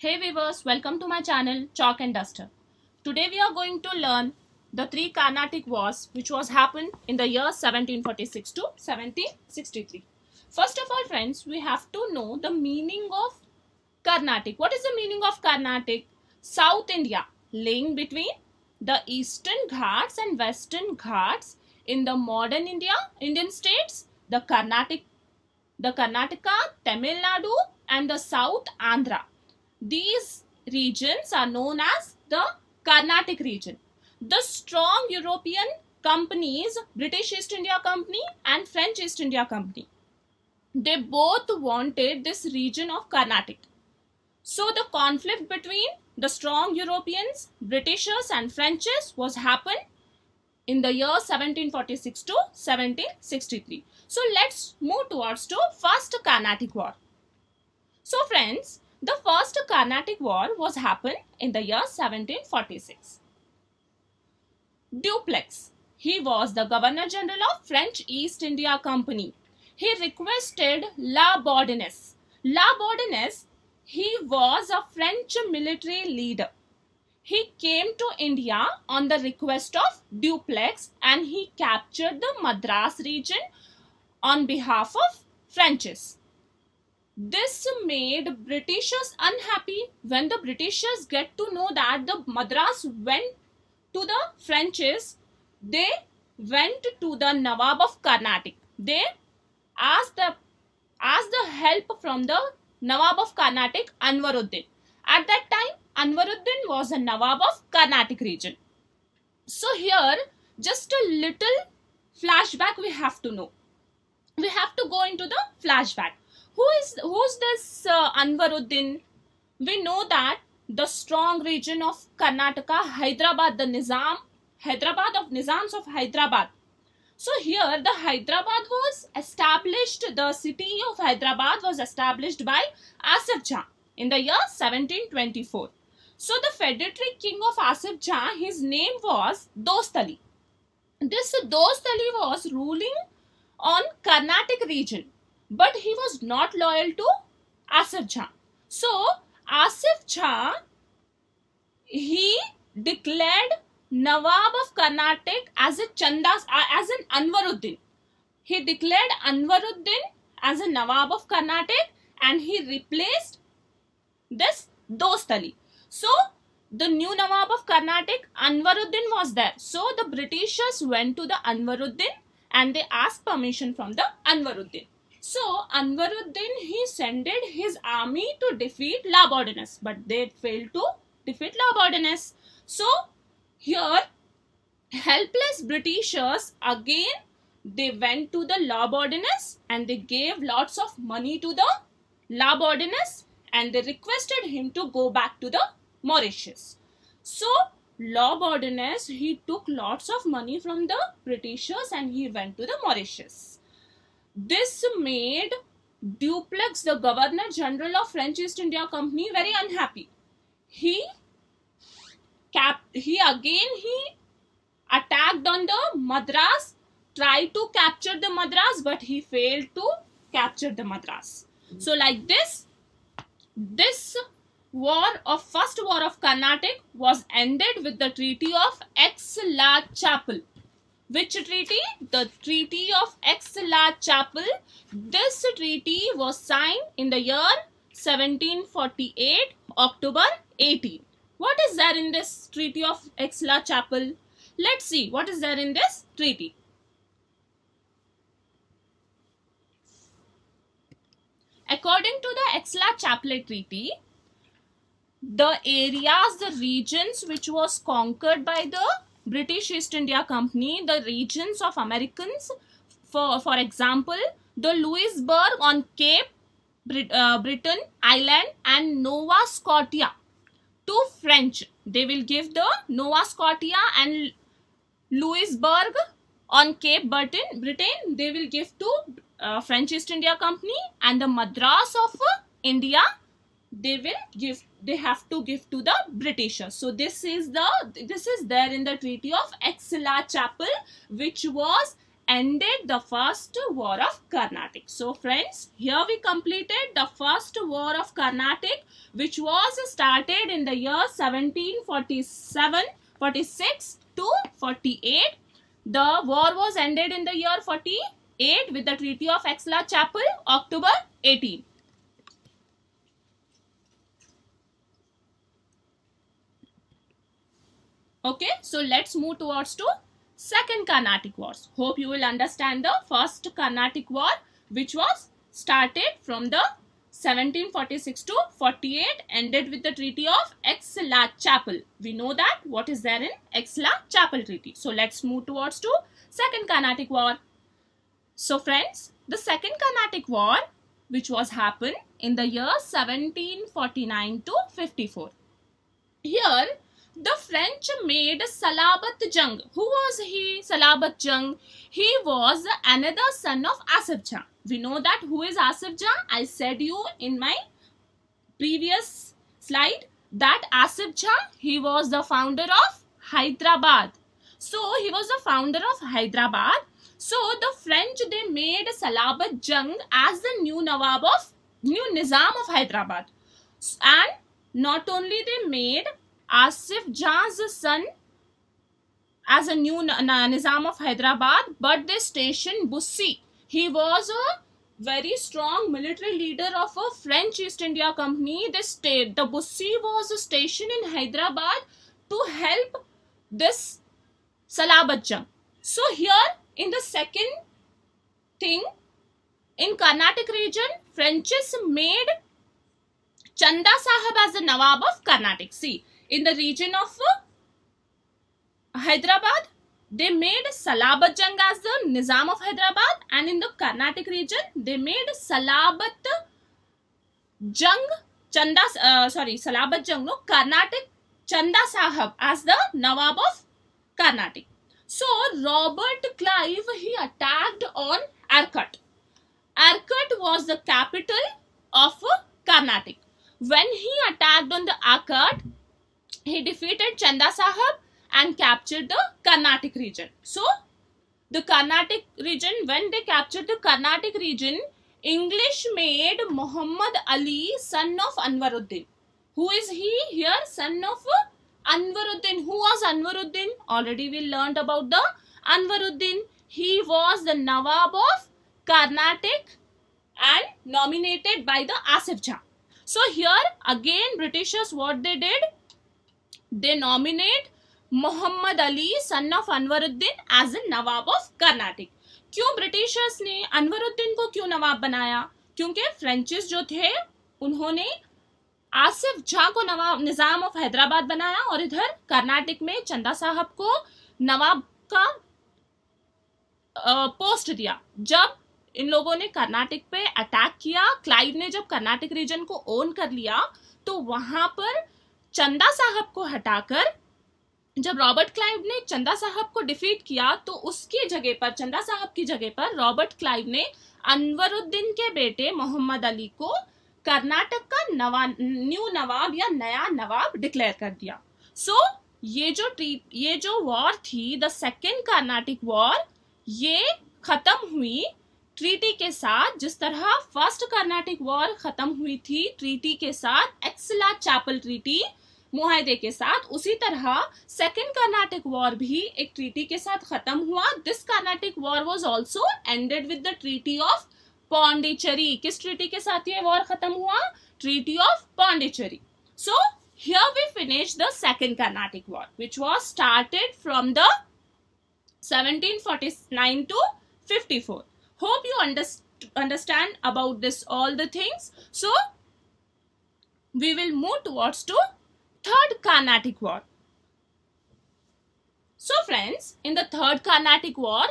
Hey viewers, welcome to my channel Chalk and Duster. Today we are going to learn the three Carnatic Wars which was happened in the year 1746 to 1763. First of all friends, we have to know the meaning of Carnatic. What is the meaning of Carnatic? South India, lying between the Eastern Ghats and Western Ghats in the modern Indian states, the Karnataka, Tamil Nadu and the South Andhra. These regions are known as the Carnatic region. The strong European companies, British East India Company and French East India Company, they both wanted this region of Carnatic. So the conflict between the strong Europeans, Britishers and Frenches was happened in the year 1746 to 1763. So let's move towards to First Carnatic War. So friends, the First Carnatic War was happened in the year 1746. Dupleix, he was the Governor General of French East India Company. He requested La Bourdonnais. La Bourdonnais, he was a French military leader. He came to India on the request of Dupleix and he captured the Madras region on behalf of Frenches. This made Britishers unhappy. When the Britishers get to know that the Madras went to the Frenches, they went to the Nawab of Carnatic. They asked the help from the Nawab of Carnatic, Anwaruddin. At that time, Anwaruddin was a Nawab of Carnatic region. So here, just a little flashback we have to know. We have to go into the flashback. Who's this Anwaruddin? We know that the strong region of Karnataka, Hyderabad, Hyderabad of Nizams of Hyderabad. So here the Hyderabad was established, the city of Hyderabad was established by Asif Jah in the year 1724. So the feudatory king of Asif Jah, his name was Dost Ali. This Dost Ali was ruling on Carnatic region, but he was not loyal to Asif Jah. So Asif Jah, he declared Nawab of Carnatic as an Anwaruddin. He declared Anwaruddin as a Nawab of Carnatic and he replaced this Dost Ali. So the new Nawab of Carnatic, Anwaruddin, was there. So the Britishers went to the Anwaruddin and they asked permission from the Anwaruddin. So Anwaruddin, he sent his army to defeat La Bourdonnais, but they failed to defeat La Bourdonnais. So here, helpless Britishers again, they went to the La Bourdonnais and they gave lots of money to the La Bourdonnais and they requested him to go back to the Mauritius. So La Bourdonnais, he took lots of money from the Britishers and he went to the Mauritius. This made Dupleix, the Governor General of French East India Company, very unhappy. He attacked on the Madras, tried to capture the Madras, but he failed to capture the Madras. So like this First War of Carnatic was ended with the Treaty of Aix-la-Chapelle. Which treaty? The Treaty of Aix-la-Chapelle. This treaty was signed in the year 1748, October 18. What is there in this Treaty of Aix-la-Chapelle? Let's see what is there in this treaty. According to the Aix-la-Chapelle Treaty, the areas, the regions which was conquered by the British East India Company, the regions of Americans, for example, the Louisbourg on Cape Breton Island and Nova Scotia to French. They will give the Nova Scotia and Louisbourg on Cape Breton, they will give to French East India Company, and the Madras of India, they have to give to the Britishers. So this is there in the Treaty of Aix-la-Chapelle, which was ended the first war of Carnatic. So friends, here we completed the first war of Carnatic, which was started in the year 1746 to 48. The war was ended in the year 48 with the Treaty of Aix-la-Chapelle, October 18. Okay, so let's move towards to Second Carnatic Wars. Hope you will understand the First Carnatic War, which was started from the 1746 to 48, ended with the Treaty of Aix-la-Chapelle. We know that what is there in Aix-la-Chapelle Treaty. So let's move towards to Second Carnatic War. So friends, the Second Carnatic War, which was happened in the year 1749 to 54. Here, the French made Salabat Jung. Who was he? Salabat Jung. He was another son of Asif Jah. We know that who is Asif Jah. I said you in my previous slide that Asif Jah, he was the founder of Hyderabad. So he was the founder of Hyderabad. So the French, they made Salabat Jung as the new Nizam of Hyderabad. And not only they made Asif Jah's son as a new Nizam of Hyderabad, but they stationed Bussy. He was a very strong military leader of a French East India Company. The Bussy was stationed in Hyderabad to help this Salabat Jung. So here in the second thing, in Carnatic region, Frenches made Chanda Sahab as the Nawab of Carnatic. See, in the region of Hyderabad, they made Salabat Jung as the Nizam of Hyderabad, and in the Carnatic region, they made Salabat Jung, Carnatic Chanda Sahab as the Nawab of Carnatic. So, Robert Clive, he attacked on Arcot. Arcot was the capital of Carnatic. When he attacked on the Arcot, he defeated Chanda Sahab and captured the Carnatic region. So, the Carnatic region, when they captured the Carnatic region, English made Muhammad Ali, son of Anwaruddin. Who is he here? Son of Anwaruddin. Who was Anwaruddin? Already we learned about the Anwaruddin. He was the Nawab of Carnatic and nominated by the Asif Jah. So here again Britishers, what they did? They nominate Muhammad Ali, son of Anwaruddin, as the Nawab of Carnatic. क्यों Britishers ने अनवरुद्दीन को क्यों नवाब बनाया? क्योंकि फ्रेंचेस जो थे उन्होंने आसिफ जाह को नवाब निजाम ऑफ हैदराबाद बनाया और इधर कर्नाटक में चंदा साहब को नवाब का पोस्ट दिया. जब इन लोगों ने कर्नाटक पे अटैक किया, क्लाइव ने जब कर्नाटक रीजन को ओन कर लिया, तो वहां पर चंदा साहब को हटाकर जब रॉबर्ट क्लाइव ने चंदा साहब को डिफीट किया, तो उसकी जगह पर, चंदा साहब की जगह पर रॉबर्ट क्लाइव ने अनवरुद्दीन के बेटे मोहम्मद अली को कर्नाटक का न्यू नवाब या नया नवाब डिक्लेयर कर दिया. सो ये जो वॉर थी, द सेकेंड कर्नाटिक वॉर, ये खत्म हुई ट्रीटी के साथ. जिस तरह फर्स्ट कर्नाटिक वॉर खत्म हुई थी ट्रीटी के साथ, एक्सला-चैपल ट्रीटी, मुआहदे के साथ, उसी तरह सेकेंड कर्नाटिक वॉर भी एक ट्रीटी के साथ खत्म हुआ. This Carnatic war was also ended with the treaty of Pondicherry. किस ट्रीटी के साथ ये वॉर खत्म हुआ? Treaty of Pondicherry. So here we finish the second Carnatic war, which was started from the 1749 to 54. Hope you understand about this all the things. So we will move towards to third Carnatic War. So friends, in the third Carnatic War,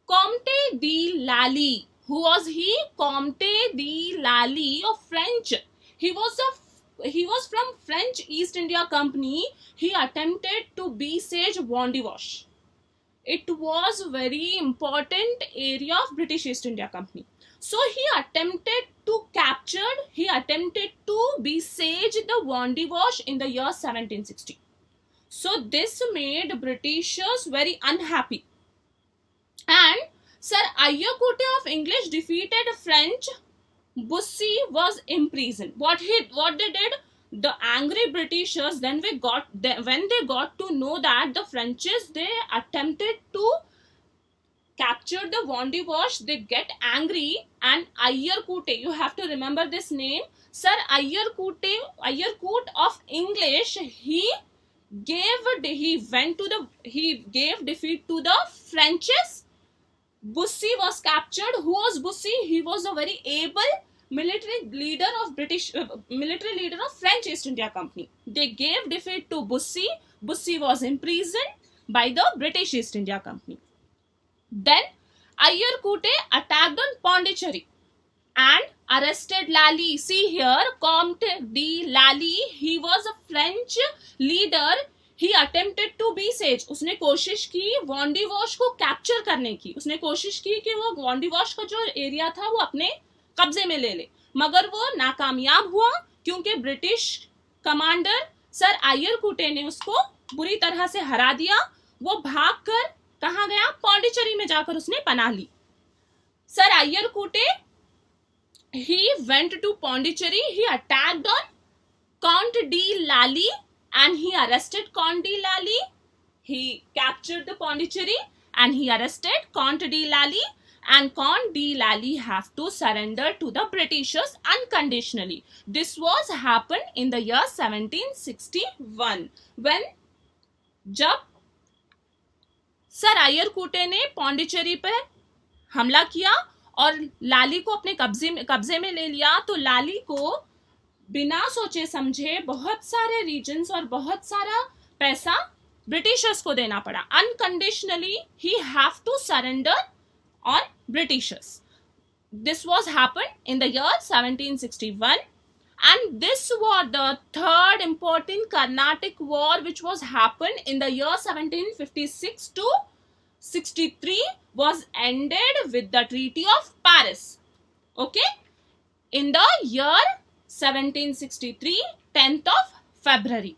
Comte de Lally, who was he? Comte de Lally of French. He was from French East India Company. He attempted to besiege Wandiwash. It was very important area of British East India Company. So he attempted to besiege the Wandiwash in the year 1760. So this made Britishers very unhappy. And Sir Ayyakutte of English defeated French. Bussy was imprisoned. What they did? The angry Britishers, when they got to know that the Frenchies, they attempted to capture the Wandiwash, they get angry, and Ayyakutte, you have to remember this name, Sir Ayyakutte of English, he gave defeat to the Frenchies. Bussy was captured. Who was Bussy? He was a very able military leader of French East India Company. They gave defeat to Bussy. Bussy was imprisoned by the British East India Company. Then Ayyakutte attacked on Pondicherry and arrested Lally. See here, Comte de Lally. He was a French leader. He attempted to besiege. उसने कोशिश की वॉन्डिवॉश को capture करने की. उसने कोशिश की कि वो वॉन्डिवॉश का जो एरिया था वो अपने कब्जे में ले ले, मगर वो नाकामयाब हुआ क्योंकि ब्रिटिश कमांडर सर आयरकुटे ने उसको बुरी तरह से हरा दिया. वो भागकर कहाँ गया? पौंडीचेरी में जाकर उसने पनाह ली. Sir Irkutsk he went to Pondicherry. He attacked on Count de Lally and he arrested Count de Lally. He captured the Pondicherry and he arrested Count de Lally, and Count de Lally have to surrender to the Britishers unconditionally. This was happened in the year 1761 when जब sir आयरकुटे ने पौंडीचेरी पर हमला किया और लाली को अपने कब्जे में ले लिया, तो लाली को बिना सोचे समझे बहुत सारे रीजन्स और बहुत सारा पैसा ब्रिटिशर्स को देना पड़ा. Unconditionally he have to surrender on Britishers. This was happened in the year 1761 and this was the third important Carnatic war which was happened in the year 1756 to 63 was ended with the Treaty of Paris. Okay, in the year 1763, 10th of February.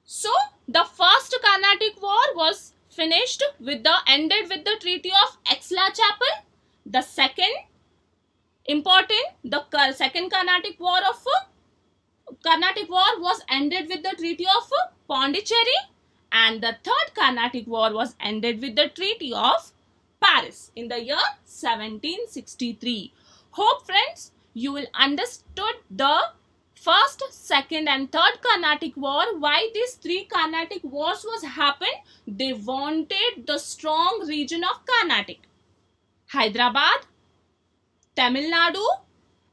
So the first Carnatic war was finished with ended with the Treaty of Aix-la-Chapelle. The second second Carnatic war was ended with the Treaty of Pondicherry, and the third Carnatic war was ended with the Treaty of Paris in the year 1763. Hope friends you will understood the first, second and third Carnatic war. Why these three Carnatic wars was happened? They wanted the strong region of Carnatic, Hyderabad, Tamil Nadu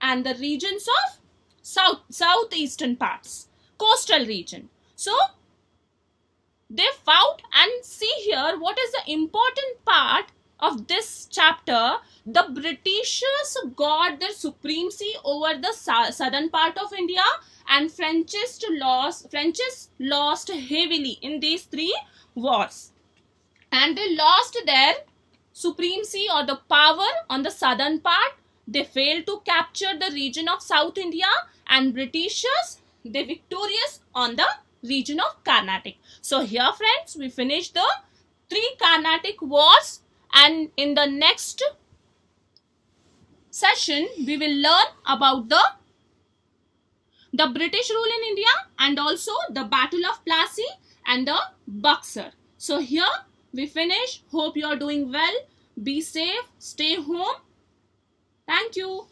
and the regions of southeastern parts, coastal region. So they fought, and see here what is the important part of this chapter. The Britishers got their supremacy over the southern part of India, and Frenchies lost heavily in these three wars, and they lost their supremacy or the power on the southern part. They failed to capture the region of South India, and Britishers, they victorious on the region of Carnatic. So here friends, we finished the three Carnatic wars, and in the next session we will learn about the British rule in India and also the Battle of Plassey and the Buxar. So here we finish. Hope you are doing well. Be safe. Stay home. Thank you.